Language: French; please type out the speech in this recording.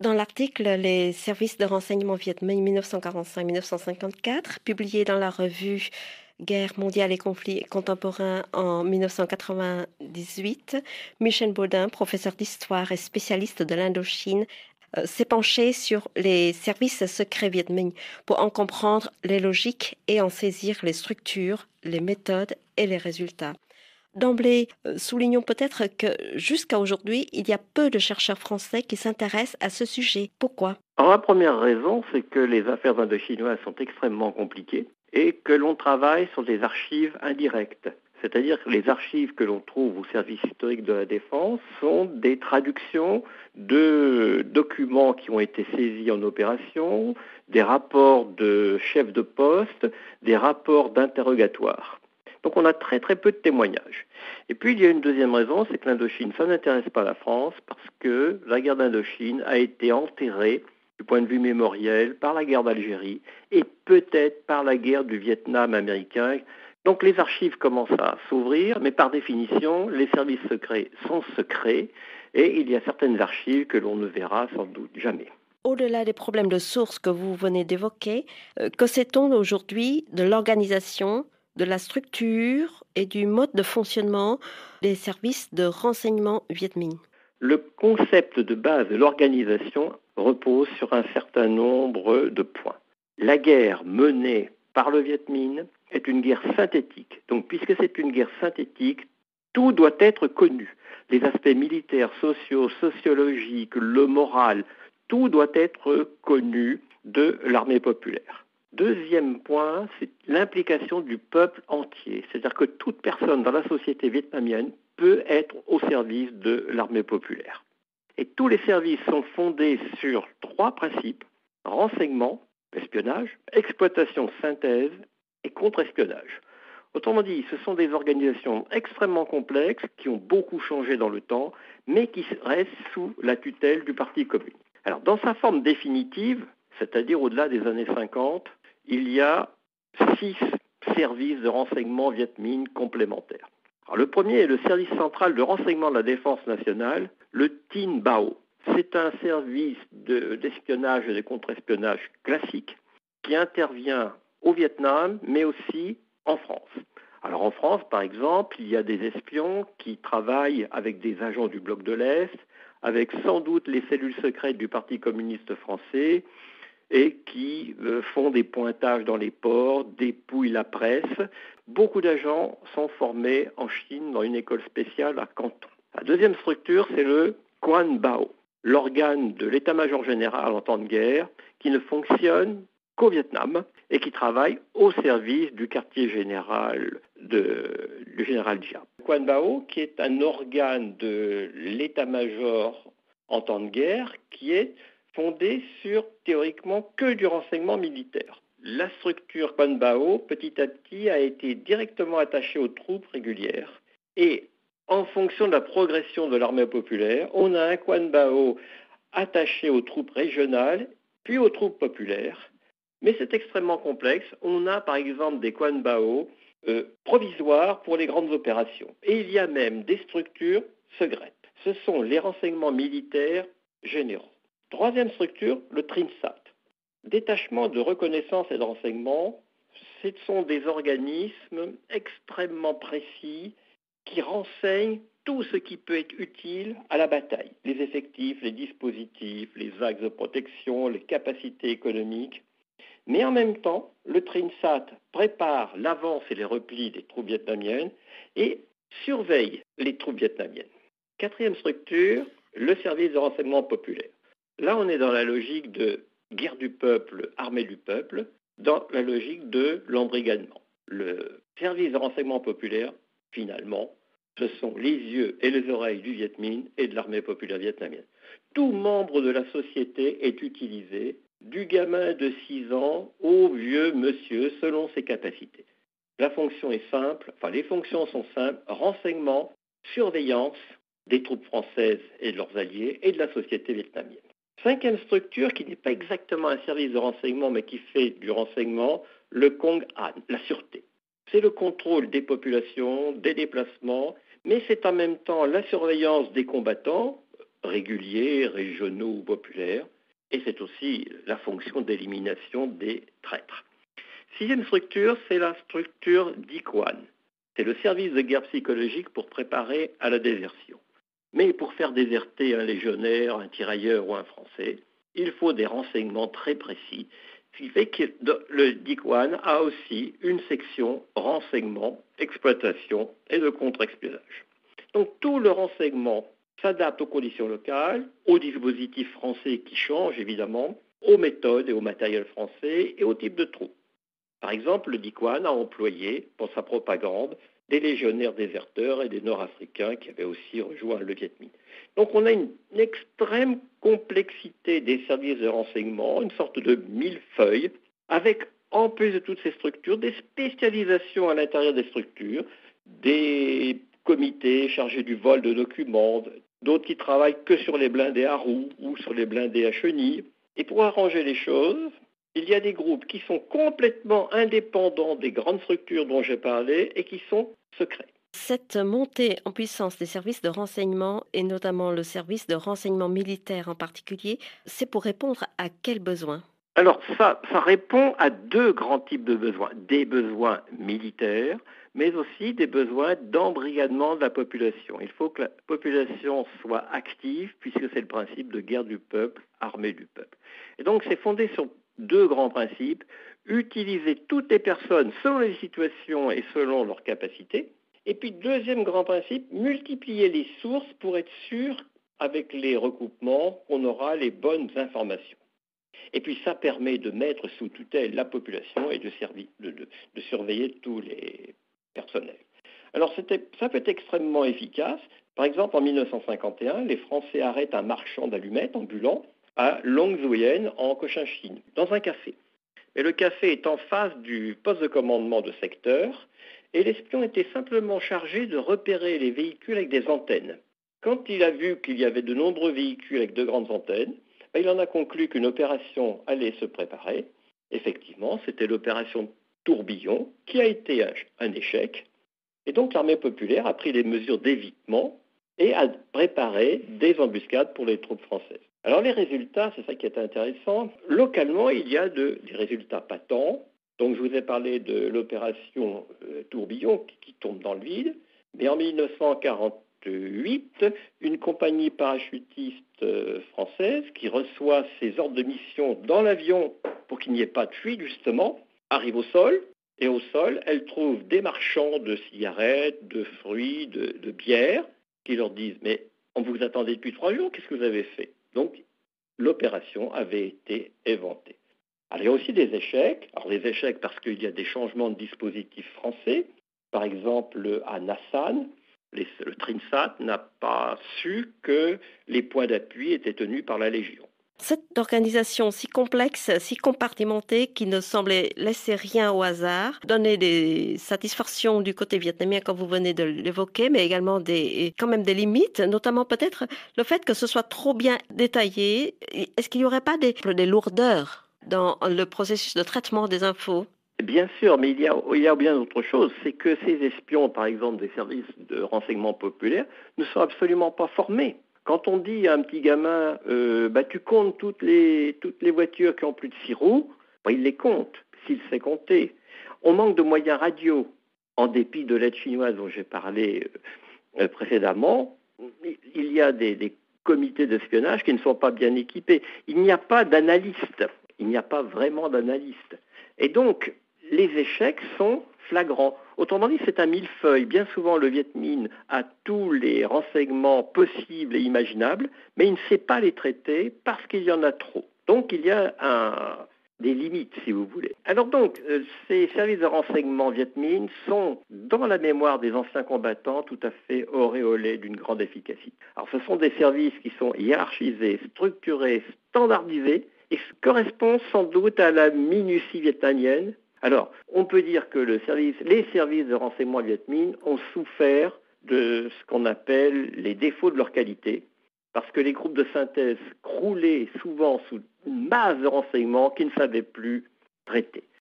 Dans l'article Les services de renseignement vietnamiens 1945-1954, publié dans la revue Guerre mondiale et conflits contemporains en 1998, Michel Baudin, professeur d'histoire et spécialiste de l'Indochine, s'est penché sur les services secrets vietnamiens pour en comprendre les logiques et en saisir les structures, les méthodes et les résultats. D'emblée, soulignons peut-être que jusqu'à aujourd'hui, il y a peu de chercheurs français qui s'intéressent à ce sujet. Pourquoi? Alors, la première raison, c'est que les affaires indochinoises sont extrêmement compliquées et que l'on travaille sur des archives indirectes. C'est-à-dire que les archives que l'on trouve au service historique de la défense sont des traductions de documents qui ont été saisis en opération, des rapports de chefs de poste, des rapports d'interrogatoire. Donc on a très très peu de témoignages. Et puis il y a une deuxième raison, c'est que l'Indochine, ça n'intéresse pas la France parce que la guerre d'Indochine a été enterrée du point de vue mémoriel par la guerre d'Algérie et peut-être par la guerre du Vietnam américain. Donc les archives commencent à s'ouvrir, mais par définition, les services secrets sont secrets et il y a certaines archives que l'on ne verra sans doute jamais. Au-delà des problèmes de source que vous venez d'évoquer, que sait-on aujourd'hui de l'organisation, de la structure et du mode de fonctionnement des services de renseignement vietnamiens? Le concept de base de l'organisation repose sur un certain nombre de points. La guerre menée par le Viet Minh est une guerre synthétique. Donc, puisque c'est une guerre synthétique, tout doit être connu. Les aspects militaires, sociaux, sociologiques, le moral, tout doit être connu de l'armée populaire. Deuxième point, c'est l'implication du peuple entier. C'est-à-dire que toute personne dans la société vietnamienne peut être au service de l'armée populaire. Et tous les services sont fondés sur trois principes: renseignement, espionnage, exploitation, synthèse et contre-espionnage. Autrement dit, ce sont des organisations extrêmement complexes qui ont beaucoup changé dans le temps, mais qui restent sous la tutelle du Parti communiste. Alors, dans sa forme définitive, c'est-à-dire au-delà des années 50, il y a 6 services de renseignement Viet Minh complémentaires. Alors, le premier est le service central de renseignement de la défense nationale, le Tin Bao. C'est un service d'espionnage et de contre-espionnage classique qui intervient au Vietnam, mais aussi en France. Alors en France, par exemple, il y a des espions qui travaillent avec des agents du bloc de l'Est, avec sans doute les cellules secrètes du Parti communiste français, et qui font des pointages dans les ports, dépouillent la presse. Beaucoup d'agents sont formés en Chine dans une école spéciale à Canton. La deuxième structure, c'est le Quan Bao, l'organe de l'état-major général en temps de guerre, qui ne fonctionne qu'au Vietnam et qui travaille au service du quartier général du général Giap. Quan Bao, qui est un organe de l'état-major en temps de guerre, qui est fondé sur théoriquement que du renseignement militaire. La structure Quan Bao, petit à petit, a été directement attachée aux troupes régulières et en fonction de la progression de l'armée populaire, on a un Quan Bao attaché aux troupes régionales puis aux troupes populaires. Mais c'est extrêmement complexe. On a par exemple des Quan Bao provisoires pour les grandes opérations. Et il y a même des structures secrètes. Ce sont les renseignements militaires généraux. Troisième structure, le TRINSAT. Détachement de reconnaissance et de renseignement, ce sont des organismes extrêmement précis qui renseignent tout ce qui peut être utile à la bataille. Les effectifs, les dispositifs, les axes de protection, les capacités économiques. Mais en même temps, le TRINSAT prépare l'avance et les replis des troupes vietnamiennes et surveille les troupes vietnamiennes. Quatrième structure, le service de renseignement populaire. Là, on est dans la logique de guerre du peuple, armée du peuple, dans la logique de l'embrigadement. Le service de renseignement populaire, finalement, ce sont les yeux et les oreilles du Viet Minh et de l'armée populaire vietnamienne. Tout membre de la société est utilisé, du gamin de 6 ans au vieux monsieur, selon ses capacités. La fonction est simple, les fonctions sont simples: renseignement, surveillance des troupes françaises et de leurs alliés et de la société vietnamienne. Cinquième structure, qui n'est pas exactement un service de renseignement, mais qui fait du renseignement, le Công An, la sûreté. C'est le contrôle des populations, des déplacements, mais c'est en même temps la surveillance des combattants, réguliers, régionaux ou populaires, et c'est aussi la fonction d'élimination des traîtres. Sixième structure, c'est la structure DICOAN. C'est le service de guerre psychologique pour préparer à la désertion. Mais pour faire déserter un légionnaire, un tirailleur ou un Français, il faut des renseignements très précis, ce qui fait que le DICOAN a aussi une section renseignement, exploitation et de contre-espionnage. Donc tout le renseignement s'adapte aux conditions locales, aux dispositifs français qui changent évidemment, aux méthodes et au matériel français et au type de troupes. Par exemple, le DICOAN a employé pour sa propagande des légionnaires déserteurs et des Nord-Africains qui avaient aussi rejoint le Viet Minh. Donc on a une extrême complexité des services de renseignement, une sorte de millefeuille, avec en plus de toutes ces structures, des spécialisations à l'intérieur des structures, des comités chargés du vol de documents, d'autres qui travaillent que sur les blindés à roues ou sur les blindés à chenilles. Et pour arranger les choses, il y a des groupes qui sont complètement indépendants des grandes structures dont j'ai parlé et qui sont secrets. Cette montée en puissance des services de renseignement, et notamment le service de renseignement militaire en particulier, c'est pour répondre à quels besoins? Alors ça répond à deux grands types de besoins. Des besoins militaires, mais aussi des besoins d'embrigadement de la population. Il faut que la population soit active, puisque c'est le principe de guerre du peuple, armée du peuple. Et donc c'est fondé sur deux grands principes. Utiliser toutes les personnes selon les situations et selon leurs capacités. Et puis deuxième grand principe, multiplier les sources pour être sûr, avec les recoupements, qu'on aura les bonnes informations. Et puis ça permet de mettre sous tutelle la population et de surveiller tous les personnels. Alors ça peut être extrêmement efficace. Par exemple, en 1951, les Français arrêtent un marchand d'allumettes ambulant à Long Xuyen, en Cochinchine, dans un café. Mais le café est en face du poste de commandement de secteur, et l'espion était simplement chargé de repérer les véhicules avec des antennes. Quand il a vu qu'il y avait de nombreux véhicules avec de grandes antennes, il en a conclu qu'une opération allait se préparer. Effectivement, c'était l'opération Tourbillon, qui a été un échec. Et donc l'armée populaire a pris des mesures d'évitement et a préparé des embuscades pour les troupes françaises. Alors les résultats, c'est ça qui est intéressant. Localement, il y a des résultats patents. Donc je vous ai parlé de l'opération Tourbillon qui tombe dans le vide. Mais en 1948, une compagnie parachutiste française qui reçoit ses ordres de mission dans l'avion pour qu'il n'y ait pas de fuite justement, arrive au sol. Et au sol, elle trouve des marchands de cigarettes, de fruits, de bières qui leur disent « Mais on vous attendait depuis 3 jours, qu'est-ce que vous avez fait ?» Donc l'opération avait été éventée. Alors, il y a aussi des échecs. Alors des échecs parce qu'il y a des changements de dispositifs français. Par exemple, à Nassan, le Trinsat n'a pas su que les points d'appui étaient tenus par la Légion. Cette organisation si complexe, si compartimentée, qui ne semblait laisser rien au hasard, donnait des satisfactions du côté vietnamien, comme vous venez de l'évoquer, mais également quand même des limites, notamment peut-être le fait que ce soit trop bien détaillé. Est-ce qu'il n'y aurait pas des lourdeurs dans le processus de traitement des infos? Bien sûr, mais il y a bien autre chose. C'est que ces espions, par exemple des services de renseignement populaire, ne sont absolument pas formés. Quand on dit à un petit gamin, tu comptes toutes les voitures qui ont plus de 6 roues, il les compte, s'il sait compter. On manque de moyens radio, en dépit de l'aide chinoise dont j'ai parlé précédemment. Il y a des comités d'espionnage qui ne sont pas bien équipés. Il n'y a pas d'analystes, il n'y a pas vraiment d'analystes. Et donc, les échecs sont flagrants. Autrement dit, c'est un millefeuille. Bien souvent, le Viet Minh a tous les renseignements possibles et imaginables, mais il ne sait pas les traiter parce qu'il y en a trop. Donc, il y a des limites, si vous voulez. Alors donc, ces services de renseignement Viet Minh sont, dans la mémoire des anciens combattants, tout à fait auréolés d'une grande efficacité. Alors, ce sont des services qui sont hiérarchisés, structurés, standardisés, et correspondent sans doute à la minutie vietnamienne. Alors, on peut dire que les services de renseignement Viet Minh ont souffert de ce qu'on appelle les défauts de leur qualité, parce que les groupes de synthèse croulaient souvent sous une masse de renseignements qu'ils ne savaient plus traiter.